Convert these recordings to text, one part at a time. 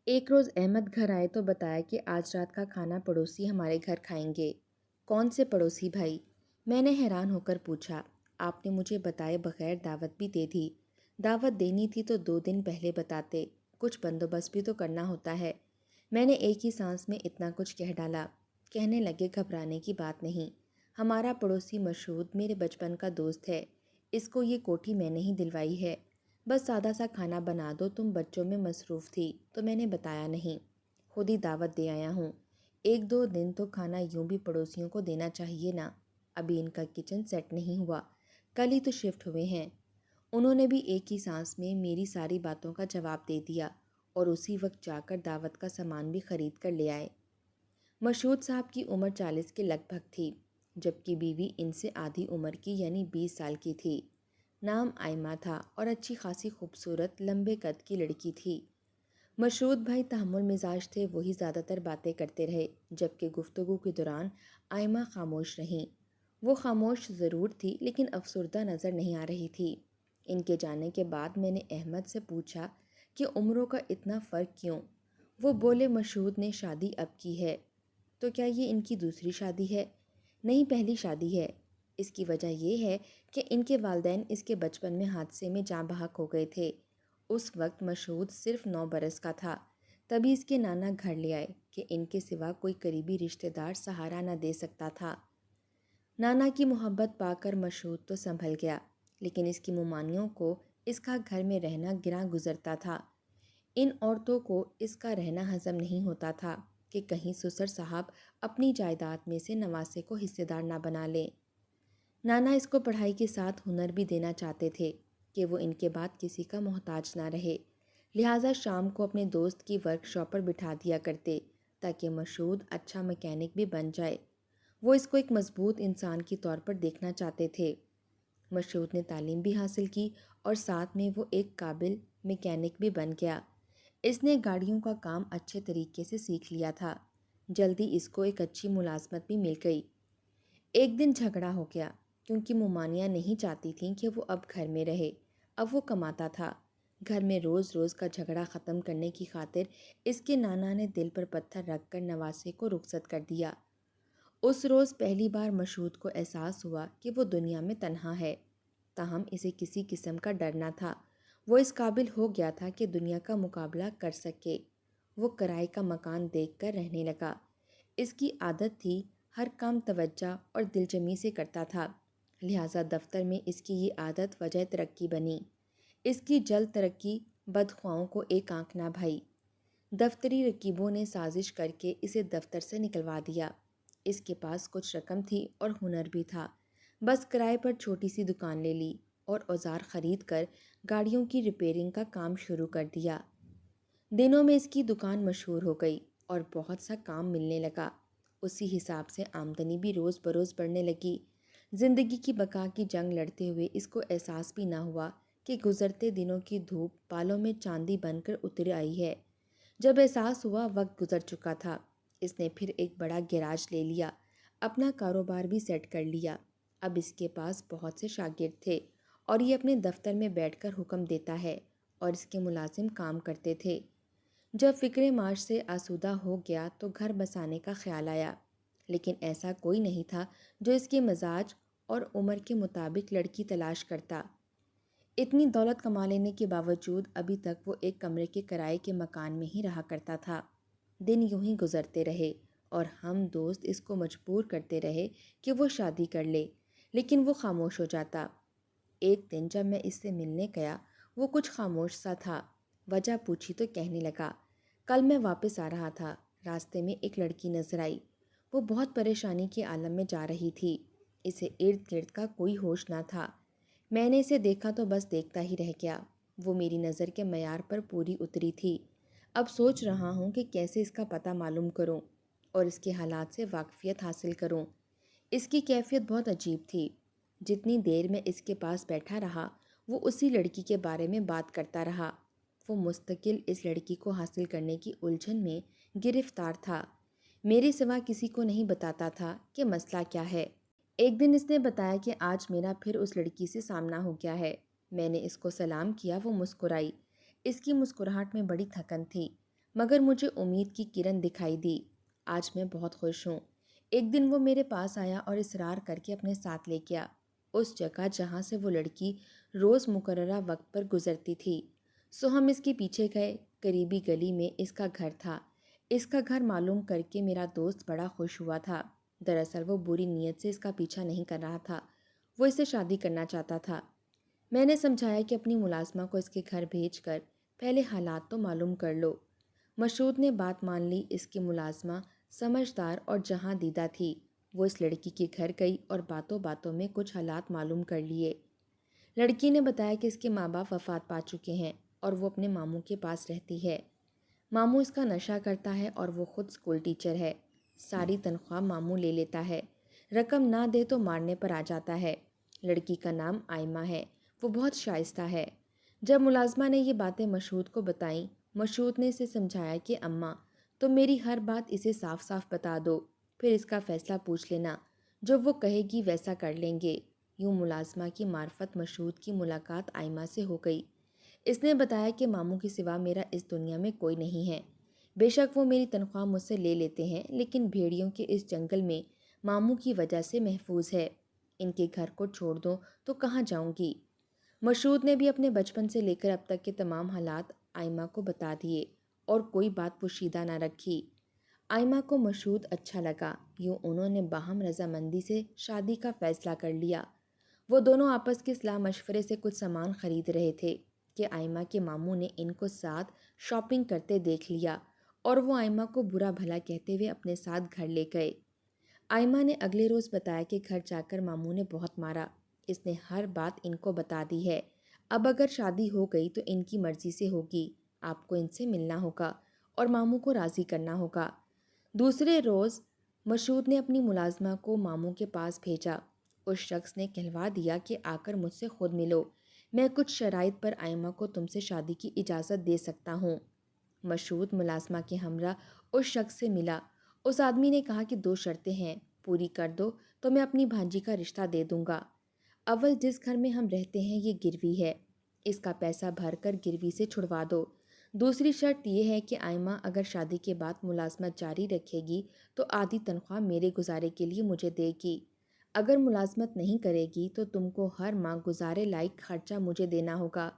ایک روز احمد گھر آئے تو بتایا کہ آج رات کا کھانا پڑوسی ہمارے گھر کھائیں گے۔ کون سے پڑوسی بھائی؟ میں نے حیران ہو کر پوچھا۔ آپ نے مجھے بتائے بغیر دعوت بھی دے دی۔ دعوت دینی تھی تو 2 دن پہلے بتاتے، کچھ بندوبست بھی تو کرنا ہوتا ہے۔ میں نے ایک ہی سانس میں اتنا کچھ کہہ ڈالا۔ کہنے لگے گھبرانے کی بات نہیں، ہمارا پڑوسی مشہود میرے بچپن کا دوست ہے، اس کو یہ کوٹھی میں نے ہی دلوائی ہے۔ بس سادہ سا کھانا بنا دو، تم بچوں میں مصروف تھی تو میں نے بتایا نہیں، خود ہی دعوت دے آیا ہوں۔ 1-2 دن تو کھانا یوں بھی پڑوسیوں کو دینا چاہیے نا۔ ابھی ان کا کچن سیٹ نہیں ہوا، کل ہی تو شفٹ ہوئے ہیں۔ انہوں نے بھی ایک ہی سانس میں میری ساری باتوں کا جواب دے دیا اور اسی وقت جا کر دعوت کا سامان بھی خرید کر لے آئے۔ مشہود صاحب کی عمر 40 کے لگ بھگ تھی، جبکہ بیوی ان سے آدھی عمر کی یعنی 20 سال کی تھی۔ نام آئمہ تھا اور اچھی خاصی خوبصورت لمبے قد کی لڑکی تھی۔ مشہود بھائی تحمل مزاج تھے، وہی زیادہ تر باتیں کرتے رہے، جبکہ گفتگو کے دوران آئمہ خاموش رہیں۔ وہ خاموش ضرور تھی لیکن افسردہ نظر نہیں آ رہی تھی۔ ان کے جانے کے بعد میں نے احمد سے پوچھا کہ عمروں کا اتنا فرق کیوں؟ وہ بولے مشہود نے شادی اب کی ہے۔ تو کیا یہ ان کی دوسری شادی ہے؟ نہیں، پہلی شادی ہے۔ اس کی وجہ یہ ہے کہ ان کے والدین اس کے بچپن میں حادثے میں جاں بحق ہو گئے تھے۔ اس وقت مشہود صرف 9 برس کا تھا، تبھی اس کے نانا گھر لے آئے کہ ان کے سوا کوئی قریبی رشتہ دار سہارا نہ دے سکتا تھا۔ نانا کی محبت پا کر مشہود تو سنبھل گیا، لیکن اس کی ممانیوں کو اس کا گھر میں رہنا گراں گزرتا تھا۔ ان عورتوں کو اس کا رہنا ہضم نہیں ہوتا تھا کہ کہیں سسر صاحب اپنی جائیداد میں سے نواسے کو حصے دار نہ بنا لیں۔ نانا اس کو پڑھائی کے ساتھ ہنر بھی دینا چاہتے تھے کہ وہ ان کے بعد کسی کا محتاج نہ رہے، لہٰذا شام کو اپنے دوست کی ورک شاپ پر بٹھا دیا کرتے تاکہ مشہود اچھا میکینک بھی بن جائے۔ وہ اس کو ایک مضبوط انسان کے طور پر دیکھنا چاہتے تھے۔ مشہود نے تعلیم بھی حاصل کی اور ساتھ میں وہ ایک قابل میکینک بھی بن گیا۔ اس نے گاڑیوں کا کام اچھے طریقے سے سیکھ لیا تھا۔ جلدی اس کو ایک اچھی ملازمت بھی مل گئی۔ ایک دن جھگڑا ہو گیا کیونکہ ممانیاں نہیں چاہتی تھیں کہ وہ اب گھر میں رہے۔ اب وہ کماتا تھا۔ گھر میں روز روز کا جھگڑا ختم کرنے کی خاطر اس کے نانا نے دل پر پتھر رکھ کر نواسے کو رخصت کر دیا۔ اس روز پہلی بار مشہود کو احساس ہوا کہ وہ دنیا میں تنہا ہے، تاہم اسے کسی قسم کا ڈر نہ تھا۔ وہ اس قابل ہو گیا تھا کہ دنیا کا مقابلہ کر سکے۔ وہ کرائے کا مکان دیکھ کر رہنے لگا۔ اس کی عادت تھی ہر کام توجہ اور دلجمی سے کرتا تھا، لہٰذا دفتر میں اس کی یہ عادت وجہ ترقی بنی۔ اس کی جلد ترقی بدخواہوں کو ایک آنکھ نہ بھائی۔ دفتری رقیبوں نے سازش کر کے اسے دفتر سے نکلوا دیا۔ اس کے پاس کچھ رقم تھی اور ہنر بھی تھا، بس کرائے پر چھوٹی سی دکان لے لی اور اوزار خرید کر گاڑیوں کی ریپیئرنگ کا کام شروع کر دیا۔ دنوں میں اس کی دکان مشہور ہو گئی اور بہت سا کام ملنے لگا۔ اسی حساب سے آمدنی بھی روز بروز بڑھنے لگی۔ زندگی کی بقا کی جنگ لڑتے ہوئے اس کو احساس بھی نہ ہوا کہ گزرتے دنوں کی دھوپ بالوں میں چاندی بن کر اتر آئی ہے۔ جب احساس ہوا وقت گزر چکا تھا، اس نے پھر ایک بڑا گیراج لے لیا، اپنا کاروبار بھی سیٹ کر لیا۔ اب اس کے پاس بہت سے شاگرد تھے اور یہ اپنے دفتر میں بیٹھ کر حکم دیتا ہے اور اس کے ملازم کام کرتے تھے۔ جب فکر معاش سے آسودہ ہو گیا تو گھر بسانے کا خیال آیا، لیکن ایسا کوئی نہیں تھا جو اس کے مزاج اور عمر کے مطابق لڑکی تلاش کرتا۔ اتنی دولت کما لینے کے باوجود ابھی تک وہ ایک کمرے کے کرائے کے مکان میں ہی رہا کرتا تھا۔ دن یوں ہی گزرتے رہے اور ہم دوست اس کو مجبور کرتے رہے کہ وہ شادی کر لے، لیکن وہ خاموش ہو جاتا۔ ایک دن جب میں اس سے ملنے گیا، وہ کچھ خاموش سا تھا۔ وجہ پوچھی تو کہنے لگا، کل میں واپس آ رہا تھا، راستے میں ایک لڑکی نظر آئی۔ وہ بہت پریشانی کے عالم میں جا رہی تھی، اسے ارد گرد کا کوئی ہوش نہ تھا۔ میں نے اسے دیکھا تو بس دیکھتا ہی رہ گیا۔ وہ میری نظر کے معیار پر پوری اتری تھی۔ اب سوچ رہا ہوں کہ کیسے اس کا پتہ معلوم کروں اور اس کے حالات سے واقفیت حاصل کروں۔ اس کی کیفیت بہت عجیب تھی۔ جتنی دیر میں اس کے پاس بیٹھا رہا، وہ اسی لڑکی کے بارے میں بات کرتا رہا۔ وہ مستقل اس لڑکی کو حاصل کرنے کی الجھن میں گرفتار تھا۔ میرے سوا کسی کو نہیں بتاتا تھا کہ مسئلہ کیا ہے۔ ایک دن اس نے بتایا کہ آج میرا پھر اس لڑکی سے سامنا ہو گیا ہے۔ میں نے اس کو سلام کیا، وہ مسکرائی۔ اس کی مسکراہٹ میں بڑی تھکن تھی۔ مگر مجھے امید کی کرن دکھائی دی۔ آج میں بہت خوش ہوں۔ ایک دن وہ میرے پاس آیا اور اصرار کر کے اپنے ساتھ لے گیا، اس جگہ جہاں سے وہ لڑکی روز مقررہ وقت پر گزرتی تھی۔ سو ہم اس کے پیچھے گئے۔ قریبی گلی میں اس کا گھر تھا۔ اس کا گھر معلوم کر کے میرا دوست بڑا خوش ہوا تھا۔ دراصل وہ بری نیت سے اس کا پیچھا نہیں کر رہا تھا، وہ اسے شادی کرنا چاہتا تھا۔ میں نے سمجھایا کہ اپنی ملازمہ کو اس کے گھر بھیج کر پہلے حالات تو معلوم کر لو۔ مشہود نے بات مان لی۔ اس کی ملازمہ سمجھدار اور جہاں دیدہ تھی۔ وہ اس لڑکی کے گھر گئی اور باتوں باتوں میں کچھ حالات معلوم کر لیے۔ لڑکی نے بتایا کہ اس کے ماں باپ وفات پا چکے ہیں اور وہ اپنے ماموں کے پاس رہتی ہے۔ ماموں اس کا نشہ کرتا ہے اور وہ خود اسکول ٹیچر ہے۔ ساری تنخواہ ماموں لے لیتا ہے، رقم نہ دے تو مارنے پر آ جاتا ہے۔ لڑکی کا نام آئمہ ہے، وہ بہت شائستہ ہے۔ جب ملازمہ نے یہ باتیں مشہود کو بتائیں، مشہود نے اسے سمجھایا کہ اماں تم میری ہر بات اسے صاف صاف بتا دو، پھر اس کا فیصلہ پوچھ لینا، جو وہ کہے گی ویسا کر لیں گے۔ یوں ملازمہ کی معرفت مشہود کی ملاقات آئمہ سے ہو گئی۔ اس نے بتایا کہ ماموں کے سوا میرا اس دنیا میں کوئی نہیں ہے۔ بے شک وہ میری تنخواہ مجھ سے لے لیتے ہیں، لیکن بھیڑیوں کے اس جنگل میں ماموں کی وجہ سے محفوظ ہے۔ ان کے گھر کو چھوڑ دو تو کہاں جاؤں گی؟ مشہود نے بھی اپنے بچپن سے لے کر اب تک کے تمام حالات آئمہ کو بتا دیے اور کوئی بات پوشیدہ نہ رکھی۔ آئمہ کو مشہود اچھا لگا۔ یوں انہوں نے باہم رضامندی سے شادی کا فیصلہ کر لیا۔ وہ دونوں آپس کے صلاح مشورے سے کچھ سامان خرید رہے تھے کہ آئمہ کے ماموں نے ان کو ساتھ شاپنگ کرتے دیکھ لیا اور وہ آئمہ کو برا بھلا کہتے ہوئے اپنے ساتھ گھر لے گئے۔ آئمہ نے اگلے روز بتایا کہ گھر جا کر ماموں نے بہت مارا، اس نے ہر بات ان کو بتا دی ہے۔ اب اگر شادی ہو گئی تو ان کی مرضی سے ہوگی، آپ کو ان سے ملنا ہوگا اور ماموں کو راضی کرنا ہوگا۔ دوسرے روز مشہود نے اپنی ملازمہ کو ماموں کے پاس بھیجا۔ اس شخص نے کہلوا دیا کہ آ کر مجھ سے خود ملو، میں کچھ شرائط پر آئمہ کو تم سے شادی کی اجازت دے سکتا ہوں۔ مشہود ملازمہ کے ہمراہ اس شخص سے ملا۔ اس آدمی نے کہا کہ 2 شرطیں ہیں، پوری کر دو تو میں اپنی بھانجی کا رشتہ دے دوں گا۔ اول جس گھر میں ہم رہتے ہیں یہ گروی ہے، اس کا پیسہ بھر کر گروی سے چھڑوا دو۔ دوسری شرط یہ ہے کہ آئمہ اگر شادی کے بعد ملازمت جاری رکھے گی تو آدھی تنخواہ میرے گزارے کے لیے مجھے دے گی۔ اگر ملازمت نہیں کرے گی تو تم کو ہر ماہ گزارے لائق خرچہ مجھے دینا ہوگا۔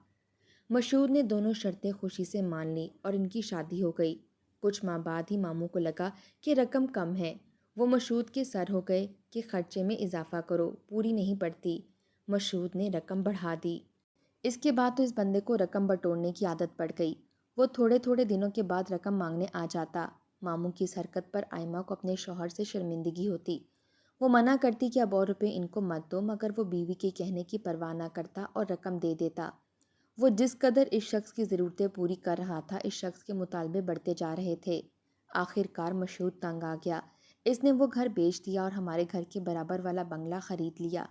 مشہود نے دونوں شرطیں خوشی سے مان لیں اور ان کی شادی ہو گئی۔ کچھ ماہ بعد ہی ماموں کو لگا کہ رقم کم ہے۔ وہ مشہود کے سر ہو گئے کہ خرچے میں اضافہ کرو، پوری نہیں پڑتی۔ مشہود نے رقم بڑھا دی۔ اس کے بعد تو اس بندے کو رقم بٹورنے کی عادت پڑ گئی۔ وہ تھوڑے تھوڑے دنوں کے بعد رقم مانگنے آ جاتا۔ ماموں کی اس حرکت پر آئمہ کو اپنے شوہر سے شرمندگی ہوتی۔ وہ منع کرتی کہ اب اور روپے ان کو مت دو، مگر وہ بیوی کے کہنے کی پرواہ نہ کرتا اور رقم دے دیتا۔ وہ جس قدر اس شخص کی ضرورتیں پوری کر رہا تھا، اس شخص کے مطالبے بڑھتے جا رہے تھے۔ آخر کار مشہود تنگ آ گیا۔ اس نے وہ گھر بیچ دیا اور ہمارے گھر کے برابر والا بنگلہ خرید لیا۔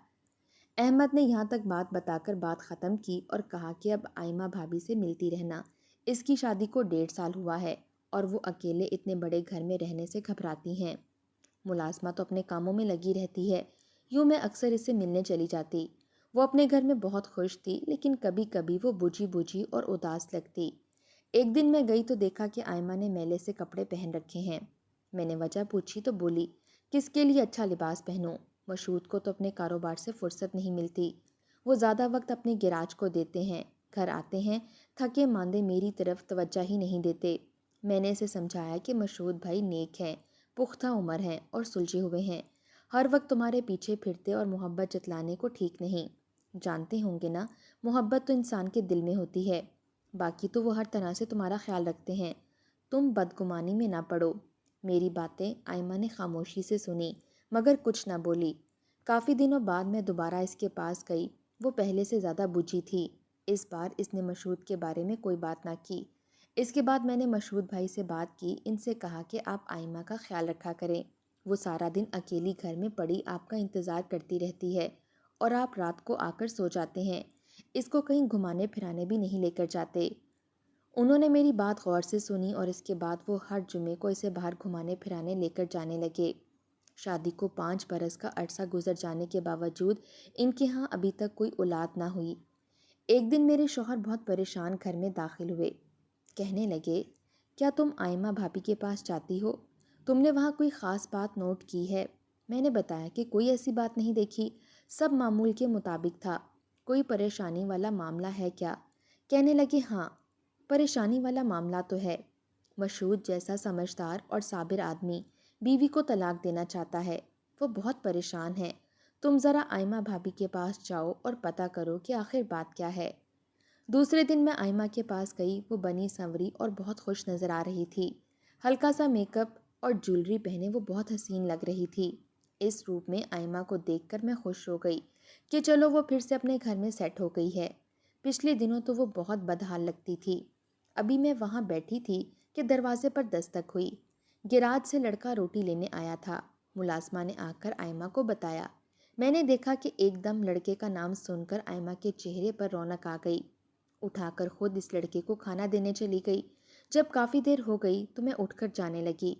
احمد نے یہاں تک بات بتا کر بات ختم کی اور کہا کہ اب آئمہ بھابھی سے ملتی رہنا۔ اس کی شادی کو 1.5 سال ہوا ہے اور وہ اکیلے اتنے بڑے گھر میں رہنے سے گھبراتی ہیں۔ ملازمہ تو اپنے کاموں میں لگی رہتی ہے، یوں میں اکثر اس سے ملنے چلی جاتی۔ وہ اپنے گھر میں بہت خوش تھی، لیکن کبھی کبھی وہ بجھی بجھی اور اداس لگتی۔ ایک دن میں گئی تو دیکھا کہ آئمہ نے میلے سے کپڑے پہن رکھے ہیں۔ میں نے وجہ پوچھی تو بولی، کس کے لیے اچھا لباس پہنوں؟ مشہود کو تو اپنے کاروبار سے فرصت نہیں ملتی، وہ زیادہ وقت اپنے گراج کو دیتے ہیں، گھر آتے ہیں تھکے ماندے، میری طرف توجہ ہی نہیں دیتے۔ میں نے اسے سمجھایا کہ مشہود بھائی نیک ہیں، پختہ عمر ہیں اور سلجھے ہوئے ہیں، ہر وقت تمہارے پیچھے پھرتے اور محبت جتلانے کو ٹھیک نہیں۔ جانتے ہوں گے نا، محبت تو انسان کے دل میں ہوتی ہے، باقی تو وہ ہر طرح سے تمہارا خیال رکھتے ہیں، تم بدگمانی میں نہ پڑو۔ میری باتیں آئمہ نے خاموشی سے سنی مگر کچھ نہ بولی۔ کافی دنوں بعد میں دوبارہ اس کے پاس گئی۔ وہ پہلے سے زیادہ بجھی تھی۔ اس بار اس نے مشہود کے بارے میں کوئی بات نہ کی۔ اس کے بعد میں نے مشہود بھائی سے بات کی، ان سے کہا کہ آپ آئمہ کا خیال رکھا کریں، وہ سارا دن اکیلی گھر میں پڑی آپ کا انتظار کرتی رہتی ہے اور آپ رات کو آ کر سو جاتے ہیں، اس کو کہیں گھمانے پھرانے بھی نہیں لے کر جاتے۔ انہوں نے میری بات غور سے سنی اور اس کے بعد وہ ہر جمعے کو اسے باہر گھمانے پھرانے لے کر جانے لگے۔ شادی کو 5 برس کا عرصہ گزر جانے کے باوجود ان کے ہاں ابھی تک کوئی اولاد نہ ہوئی۔ ایک دن میرے شوہر بہت پریشان گھر میں داخل ہوئے، کہنے لگے کیا تم آئمہ بھابھی کے پاس جاتی ہو؟ تم نے وہاں کوئی خاص بات نوٹ کی ہے؟ میں نے بتایا کہ کوئی ایسی بات نہیں دیکھی، سب معمول کے مطابق تھا۔ کوئی پریشانی والا معاملہ ہے کیا؟ کہنے لگے ہاں، پریشانی والا معاملہ تو ہے۔ مشہود جیسا سمجھدار اور صابر آدمی بیوی کو طلاق دینا چاہتا ہے، وہ بہت پریشان ہے۔ تم ذرا آئمہ بھابھی کے پاس جاؤ اور پتہ کرو کہ آخر بات کیا ہے۔ دوسرے دن میں آئمہ کے پاس گئی، وہ بنی سنوری اور بہت خوش نظر آ رہی تھی۔ ہلکا سا میک اپ اور جولری پہنے وہ بہت حسین لگ رہی تھی۔ اس روپ میں آئمہ کو دیکھ کر میں خوش ہو گئی کہ چلو وہ پھر سے اپنے گھر میں سیٹ ہو گئی ہے۔ پچھلے دنوں تو وہ بہت بدحال لگتی تھی۔ ابھی میں وہاں بیٹھی تھی کہ دروازے پر دستک ہوئی۔ گراج سے لڑکا روٹی لینے آیا تھا۔ ملازمہ نے آ کر آئمہ کو بتایا۔ میں نے دیکھا کہ ایک دم لڑکے کا نام سن کر آئمہ کے چہرے پر رونق آ گئی۔ اٹھا کر خود اس لڑکے کو کھانا دینے چلی گئی۔ جب کافی دیر ہو گئی تو میں اٹھ کر جانے لگی۔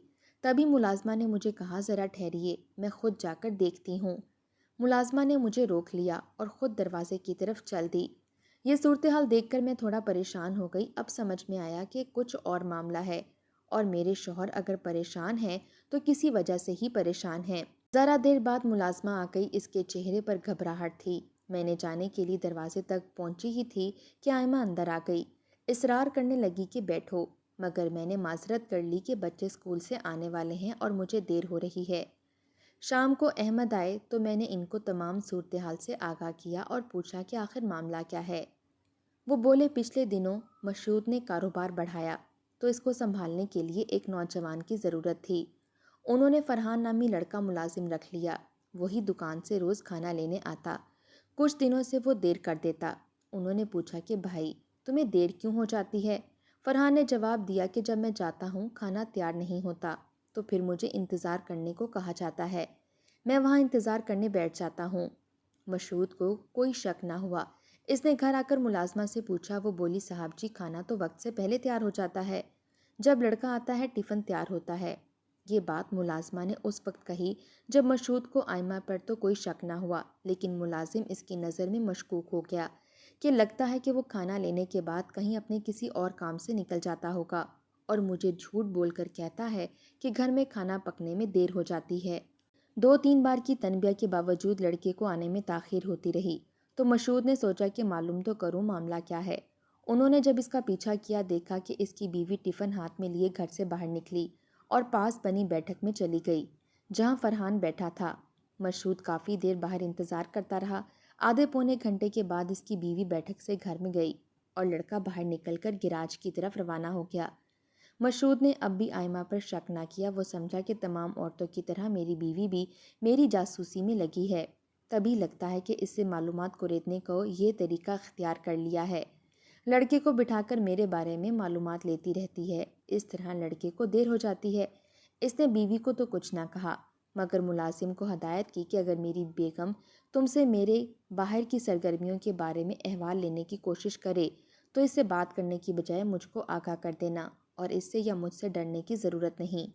تبھی ملازمہ نے مجھے کہا ذرا ٹھہریے، میں خود جا کر دیکھتی ہوں۔ ملازمہ نے مجھے روک لیا اور خود دروازے کی طرف چل دی۔ یہ صورتحال دیکھ کر میں تھوڑا پریشان ہو گئی۔ اب سمجھ میں آیا کہ کچھ اور معاملہ ہے، اور میرے شوہر اگر پریشان ہیں تو کسی وجہ سے ہی پریشان ہیں۔ ذرا دیر بعد ملازمہ آ گئی، اس کے چہرے پر گھبراہٹ تھی۔ میں نے جانے کے لیے دروازے تک پہنچی ہی تھی کہ آئمہ اندر آ گئی۔ اصرار کرنے لگی کہ بیٹھو، مگر میں نے معذرت کر لی کہ بچے اسکول سے آنے والے ہیں اور مجھے دیر ہو رہی ہے۔ شام کو احمد آئے تو میں نے ان کو تمام صورتحال سے آگاہ کیا اور پوچھا کہ آخر معاملہ کیا ہے۔ وہ بولے پچھلے دنوں مشہود نے کاروبار بڑھایا تو اس کو سنبھالنے کے لیے ایک نوجوان کی ضرورت تھی۔ انہوں نے فرحان نامی لڑکا ملازم رکھ لیا۔ وہی دکان سے روز کھانا لینے آتا۔ کچھ دنوں سے وہ دیر کر دیتا۔ انہوں نے پوچھا کہ بھائی تمہیں دیر کیوں ہو جاتی ہے؟ فرحان نے جواب دیا کہ جب میں جاتا ہوں کھانا تیار نہیں ہوتا تو پھر مجھے انتظار کرنے کو کہا جاتا ہے، میں وہاں انتظار کرنے بیٹھ جاتا ہوں۔ مشہود کو کوئی شک نہ ہوا۔ اس نے گھر آ کر ملازمہ سے پوچھا۔ وہ بولی صاحب جی کھانا تو وقت سے پہلے تیار ہو جاتا ہے، جب لڑکا آتا ہے ٹفن تیار ہوتا ہے۔ یہ بات ملازمہ نے اس وقت کہی جب مشہود کو آئمہ پر تو کوئی شک نہ ہوا، لیکن ملازم اس کی نظر میں مشکوک ہو گیا کہ لگتا ہے کہ وہ کھانا لینے کے بعد کہیں اپنے کسی اور کام سے نکل جاتا ہوگا اور مجھے جھوٹ بول کر کہتا ہے کہ گھر میں کھانا پکنے میں دیر ہو جاتی ہے۔ 2-3 بار کی تنبیہ کے باوجود لڑکے کو آنے میں تاخیر ہوتی رہی تو مشہود نے سوچا کہ معلوم تو کروں معاملہ کیا ہے۔ انہوں نے جب اس کا پیچھا کیا دیکھا کہ اس کی بیوی ٹفن ہاتھ میں لیے گھر سے باہر نکلی اور پاس بنی بیٹھک میں چلی گئی جہاں فرحان بیٹھا تھا۔ مشہود کافی دیر باہر انتظار کرتا رہا۔ آدھے پونے گھنٹے کے بعد اس کی بیوی بیٹھک سے گھر میں گئی اور لڑکا باہر نکل کر گراج کی طرف روانہ ہو گیا۔ مشہود نے اب بھی آئمہ پر شک نہ کیا۔ وہ سمجھا کہ تمام عورتوں کی طرح میری بیوی بھی میری جاسوسی میں لگی ہے، تبھی لگتا ہے کہ اس سے معلومات کو ریتنے کو یہ طریقہ اختیار کر لیا ہے۔ لڑکے کو بٹھا کر میرے بارے میں معلومات لیتی رہتی ہے، اس طرح لڑکے کو دیر ہو جاتی ہے۔ اس نے بیوی کو تو کچھ نہ کہا، مگر ملازم کو ہدایت کی کہ اگر میری بیگم تم سے میرے باہر کی سرگرمیوں کے بارے میں احوال لینے کی کوشش کرے تو اس سے بات کرنے کی بجائے مجھ کو آگاہ کر دینا، اور اس سے یا مجھ سے ڈرنے کی ضرورت نہیں۔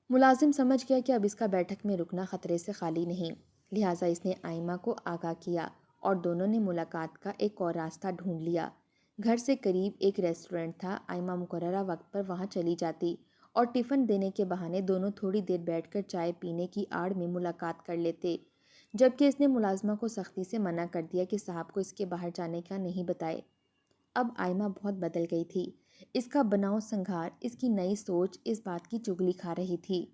ملازم سمجھ گیا کہ اب اس کا بیٹھک میں رکنا خطرے سے خالی نہیں، لہٰذا اس نے آئمہ کو آگاہ کیا اور دونوں نے ملاقات کا ایک اور راستہ ڈھونڈ لیا۔ گھر سے قریب ایک ریسٹورنٹ تھا۔ آئمہ مقررہ وقت پر وہاں چلی جاتی اور ٹفن دینے کے بہانے دونوں تھوڑی دیر بیٹھ کر چائے پینے کی آڑ میں ملاقات کر لیتے، جبکہ اس نے ملازمہ کو سختی سے منع کر دیا کہ صاحب کو اس کے باہر جانے کا نہیں بتائے۔ اب آئمہ بہت بدل گئی تھی۔ اس کا بناؤ سنگھار، اس کی نئی سوچ اس بات کی چگلی کھا رہی تھی۔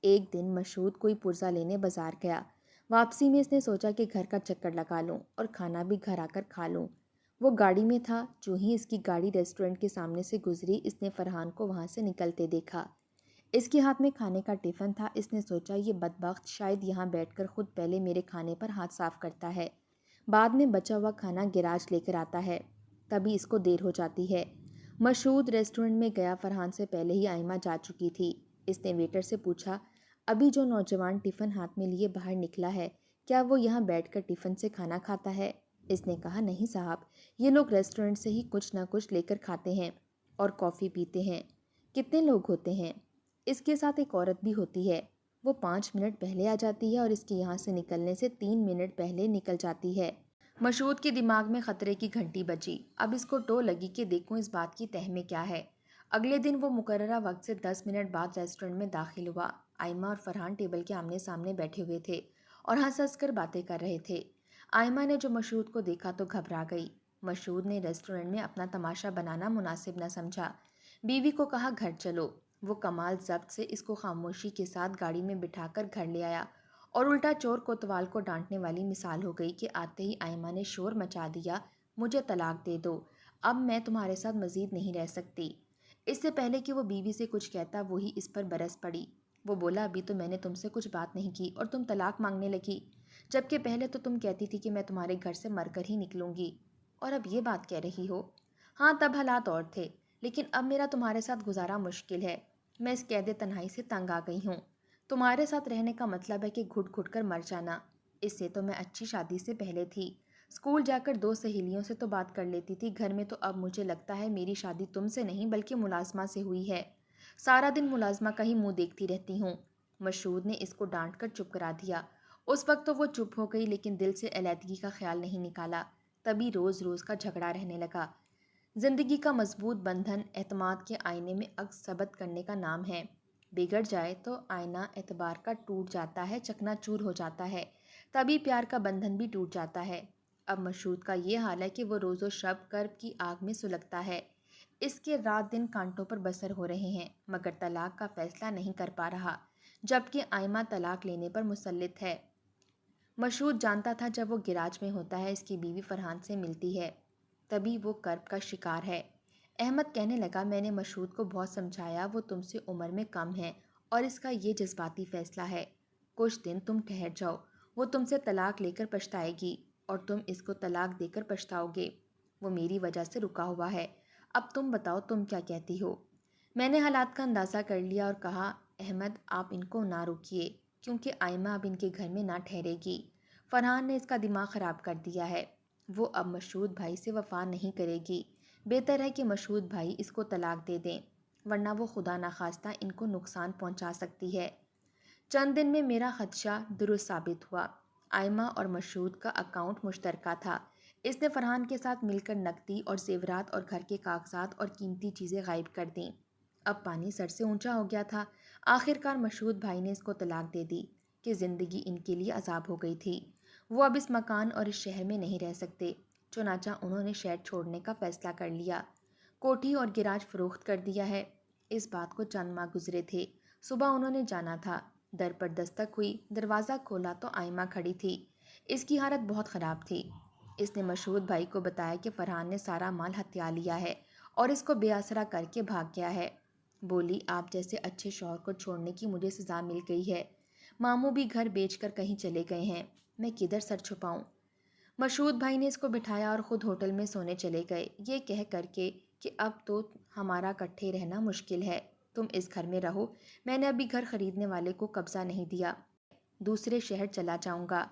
ایک دن مشہود کوئی پرزہ لینے بازار گیا۔ واپسی میں اس نے سوچا کہ گھر کا چکر لگا لوں اور کھانا بھی گھر آ کر کھا لوں۔ وہ گاڑی میں تھا، جو ہی اس کی گاڑی ریسٹورنٹ کے سامنے سے گزری اس نے فرحان کو وہاں سے نکلتے دیکھا۔ اس کے ہاتھ میں کھانے کا ٹفن تھا۔ اس نے سوچا یہ بدبخت شاید یہاں بیٹھ کر خود پہلے میرے کھانے پر ہاتھ صاف کرتا ہے، بعد میں بچا ہوا کھانا گراج لے کر آتا ہے، تبھی اس کو دیر ہو جاتی ہے۔ مشہود ریسٹورنٹ میں گیا، فرحان سے پہلے ہی آئمہ جا چکی تھی۔ اس نے ویٹر سے پوچھا ابھی جو نوجوان ٹفن ہاتھ میں لیے باہر نکلا ہے کیا وہ یہاں بیٹھ کر ٹفن سے کھانا کھاتا ہے؟ اس نے کہا نہیں صاحب، یہ لوگ ریسٹورنٹ سے ہی کچھ نہ کچھ لے کر کھاتے ہیں اور کافی پیتے ہیں۔ کتنے لوگ ہوتے ہیں؟ اس کے ساتھ ایک عورت بھی ہوتی ہے، وہ 5 منٹ پہلے آ جاتی ہے اور اس کے یہاں سے نکلنے سے 3 منٹ پہلے نکل جاتی ہے۔ مشہود کے دماغ میں خطرے کی گھنٹی بجی۔ اب اس کو ٹو لگی کہ دیکھوں اس بات کی تہ میں کیا ہے۔ اگلے دن وہ مقررہ وقت سے 10 منٹ بعد ریسٹورنٹ میں داخل ہوا۔ آئمہ اور فرحان ٹیبل کے آمنے سامنے بیٹھے ہوئے تھے اور ہنس ہنس کر باتیں کر رہے تھے۔ آئمہ نے جو مشہود کو دیکھا تو گھبرا گئی۔ مشہود نے ریسٹورنٹ میں اپنا تماشا بنانا مناسب نہ سمجھا۔ بیوی کو کہا گھر چلو۔ وہ کمال ضبط سے اس کو خاموشی کے ساتھ گاڑی میں بٹھا کر گھر لے آیا اور الٹا چور کوتوال کو ڈانٹنے والی مثال ہو گئی کہ آتے ہی آئمہ نے شور مچا دیا، مجھے طلاق دے دو، اب میں تمہارے ساتھ مزید نہیں رہ سکتی۔ اس سے پہلے کہ وہ بیوی سے کچھ کہتا وہی اس پر برس پڑی۔ وہ بولا ابھی تو میں نے تم سے کچھ بات نہیں کی اور تم طلاق مانگنے لگی، جبکہ پہلے تو تم کہتی تھی کہ میں تمہارے گھر سے مر کر ہی نکلوں گی، اور اب یہ بات کہہ رہی ہو۔ ہاں تب حالات اور تھے، لیکن اب میرا تمہارے ساتھ گزارا مشکل ہے۔ میں اس قید تنہائی سے تنگ آ گئی ہوں۔ تمہارے ساتھ رہنے کا مطلب ہے کہ گھٹ گھٹ کر مر جانا۔ اس سے تو میں اچھی شادی سے پہلے تھی، اسکول جا کر 2 سہیلیوں سے تو بات کر لیتی تھی، گھر میں تو اب مجھے لگتا ہے میری شادی تم سے نہیں بلکہ ملازمہ سے ہوئی ہے۔ سارا دن ملازمہ کا ہی منہ دیکھتی رہتی ہوں۔ مشہود نے اس کو ڈانٹ کر چپ کرا دیا۔ اس وقت تو وہ چپ ہو گئی لیکن دل سے علیحدگی کا خیال نہیں نکالا۔ تبھی روز روز کا جھگڑا رہنے لگا۔ زندگی کا مضبوط بندھن اعتماد کے آئینے میں عکس ثبت کرنے کا نام ہے۔ بگڑ جائے تو آئینہ اعتبار کا ٹوٹ جاتا ہے، چکنا چور ہو جاتا ہے، تبھی پیار کا بندھن بھی ٹوٹ جاتا ہے۔ اب مشہود کا یہ حال ہے کہ وہ روز و شب کرب کی آگ میں سلگتا ہے۔ اس کے رات دن کانٹوں پر بسر ہو رہے ہیں مگر طلاق کا فیصلہ نہیں کر پا رہا، جبکہ آئمہ طلاق لینے پر مسلط ہے۔ مشہود جانتا تھا جب وہ گراج میں ہوتا ہے اس کی بیوی فرحان سے ملتی ہے، تبھی وہ کرب کا شکار ہے۔ احمد کہنے لگا میں نے مشہود کو بہت سمجھایا، وہ تم سے عمر میں کم ہے اور اس کا یہ جذباتی فیصلہ ہے۔ کچھ دن تم ٹھہر جاؤ، وہ تم سے طلاق لے کر پچھتائے گی اور تم اس کو طلاق دے کر پچھتاؤ گے۔ وہ میری وجہ سے رکا ہوا ہے، اب تم بتاؤ تم کیا کہتی ہو؟ میں نے حالات کا اندازہ کر لیا اور کہا احمد آپ ان کو نہ روکیے، کیونکہ آئمہ اب ان کے گھر میں نہ ٹھہرے گی۔ فرحان نے اس کا دماغ خراب کر دیا ہے، وہ اب مشہود بھائی سے وفا نہیں کرے گی۔ بہتر ہے کہ مشہود بھائی اس کو طلاق دے دیں، ورنہ وہ خدا نخواستہ ان کو نقصان پہنچا سکتی ہے۔ چند دن میں میرا خدشہ درست ثابت ہوا۔ آئمہ اور مشہود کا اکاؤنٹ مشترکہ تھا۔ اس نے فرحان کے ساتھ مل کر نقدی اور زیورات اور گھر کے کاغذات اور قیمتی چیزیں غائب کر دیں۔ اب پانی سر سے اونچا ہو گیا تھا۔ آخر کار مشہود بھائی نے اس کو طلاق دے دی کہ زندگی ان کے لیے عذاب ہو گئی تھی۔ وہ اب اس مکان اور اس شہر میں نہیں رہ سکتے، چنانچہ انہوں نے شہر چھوڑنے کا فیصلہ کر لیا۔ کوٹھی اور گراج فروخت کر دیا ہے۔ اس بات کو چند ماہ گزرے تھے۔ صبح انہوں نے جانا تھا، در پر دستک ہوئی، دروازہ کھولا تو آئمہ کھڑی تھی۔ اس کی حالت بہت خراب تھی۔ اس نے مشہود بھائی کو بتایا کہ فرحان نے سارا مال ہتھیا لیا ہے اور اس کو بے آسرا کر کے بھاگ گیا ہے۔ بولی آپ جیسے اچھے شوہر کو چھوڑنے کی مجھے سزا مل گئی ہے، ماموں بھی گھر بیچ کر کہیں چلے گئے ہیں، میں کدھر سر چھپاؤں؟ مشہود بھائی نے اس کو بٹھایا اور خود ہوٹل میں سونے چلے گئے، یہ کہہ کر کے کہ اب تو ہمارا کٹھے رہنا مشکل ہے، تم اس گھر میں رہو، میں نے ابھی گھر خریدنے والے کو قبضہ نہیں دیا، دوسرے شہر چلا جاؤں گا۔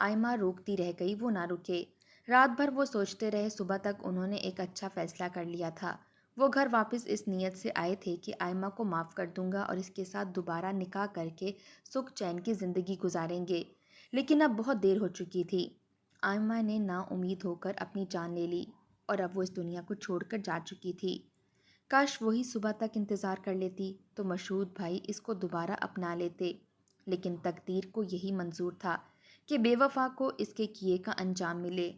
آئمہ روکتی رہ گئی، وہ نہ رکے۔ رات بھر وہ سوچتے رہے، صبح تک انہوں نے ایک اچھا فیصلہ کر لیا تھا۔ وہ گھر واپس اس نیت سے آئے تھے کہ آئمہ کو معاف کر دوں گا اور اس کے ساتھ دوبارہ نکاح کر کے سکھ چین کی زندگی گزاریں گے، لیکن اب بہت دیر ہو چکی تھی۔ آئمہ نے نا امید ہو کر اپنی جان لے لی اور اب وہ اس دنیا کو چھوڑ کر جا چکی تھی۔ کاش وہی صبح تک انتظار کر لیتی تو مشہود بھائی اس کو دوبارہ اپنا لیتے، لیکن تقدیر کو یہی منظور تھا کہ بے وفا کو اس کے کیے کا انجام ملے۔